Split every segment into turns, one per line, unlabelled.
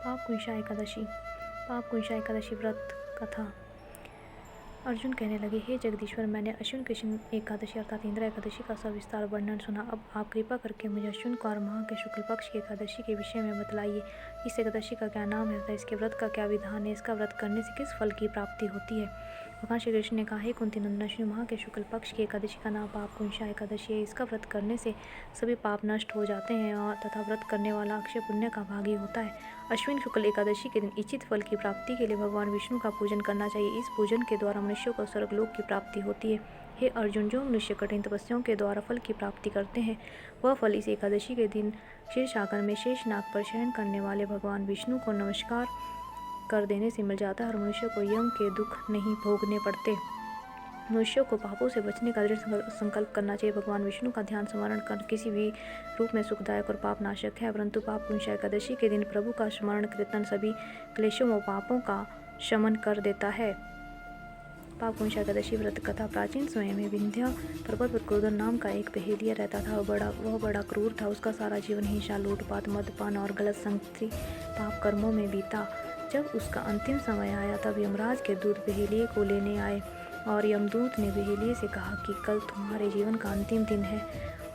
पापकुंशा एकादशी। पापकुंशा एकादशी व्रत कथा। अर्जुन कहने लगे, हे जगदीश्वर, मैंने अश्विन कृष्ण एकादशी अर्थात इंद्र एकादशी का सविस्तार वर्णन सुना। अब आप कृपा करके मुझे अश्विन और माह के शुक्ल पक्ष की एकादशी के विषय में बतलाइए। इस एकादशी का क्या नाम है तथा इसके व्रत का क्या विधान है? इसका व्रत करने से किस फल की प्राप्ति होती है? भगवान श्री कृष्ण ने कहा, हे कुंती नंदन, अश्विन माह के शुक्ल पक्ष की एकादशी का नाम पापकुंशा एकादशी है। इसका व्रत करने से सभी पाप नष्ट हो जाते हैं और तथा व्रत करने वाला अक्षय पुण्य का भागी होता है। अश्विन शुक्ल एकादशी के दिन इच्छित फल की प्राप्ति के लिए भगवान विष्णु का पूजन करना चाहिए। इस पूजन के द्वारा मनुष्यों को स्वर्गलोक की प्राप्ति होती है। हे अर्जुन, जो मनुष्य कठिन तपस्याओं के द्वारा फल की प्राप्ति करते हैं, वह फल इस एकादशी के दिन क्षीरसागर में शेषनाग पर शयन करने वाले भगवान विष्णु को नमस्कार कर देने से मिल जाता है और मनुष्य को यम के दुख नहीं भोगने पड़ते। मनुष्यों को पापों से बचने का दृढ़ संकल्प करना चाहिए। भगवान विष्णु का ध्यान स्मरण कर किसी भी रूप में सुखदायक और पापनाशक है, परंतु पापकुंशा एकादशी के दिन प्रभु का स्मरण कीर्तन सभी क्लेशों व पापों का शमन कर देता है। पापकुंशा एकादशी व्रत कथा। प्राचीन समय में विंध्य पर्वत पर क्रोधन नाम का एक पहेलिया रहता था। वह बड़ा क्रूर था। उसका सारा जीवन हिंसा, लूटपाट, मदपान और गलत संगति पाप कर्मों में बीता। जब उसका अंतिम समय आया तब यमराज के दूत बहेलिये को लेने आए और यमदूत ने बहेलिये से कहा कि कल तुम्हारे जीवन का अंतिम दिन है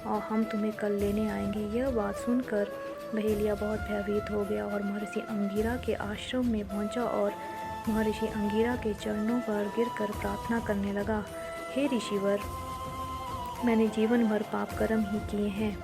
और हम तुम्हें कल लेने आएंगे। यह बात सुनकर बहेलिया बहुत भयभीत हो गया और महर्षि अंगिरा के आश्रम में पहुंचा और महर्षि अंगिरा के चरणों पर गिरकर प्रार्थना करने लगा, हे ऋषिवर, मैंने जीवन भर पाप कर्म ही किए हैं।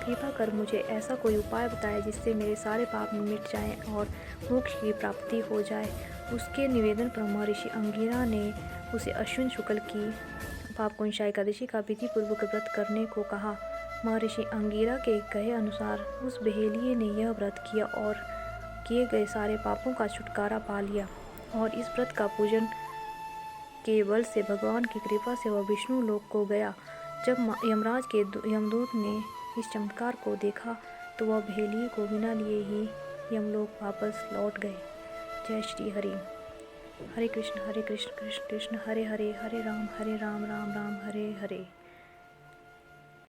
कृपा कर मुझे ऐसा कोई उपाय बताएं जिससे मेरे सारे पाप मिट जाएं और मोक्ष की प्राप्ति हो जाए। उसके निवेदन पर महर्षि अंगिरा ने उसे अश्विन शुक्ल की पापकुंशा एकादशी का विधि पूर्वक व्रत करने को कहा। महर्षि अंगिरा के कहे अनुसार उस बहेलिये ने यह व्रत किया और किए गए सारे पापों का छुटकारा पा लिया और इस व्रत का पूजन के बल से भगवान की कृपा से वह विष्णु लोक को गया। जब यमराज के यमदूत ने इस चमत्कार को देखा तो वह बहेलिये को बिना लिए ही यमलोक वापस लौट गए। जय श्री हरि। हरे कृष्ण कृष्ण कृष्ण हरे हरे, हरे राम राम राम हरे हरे।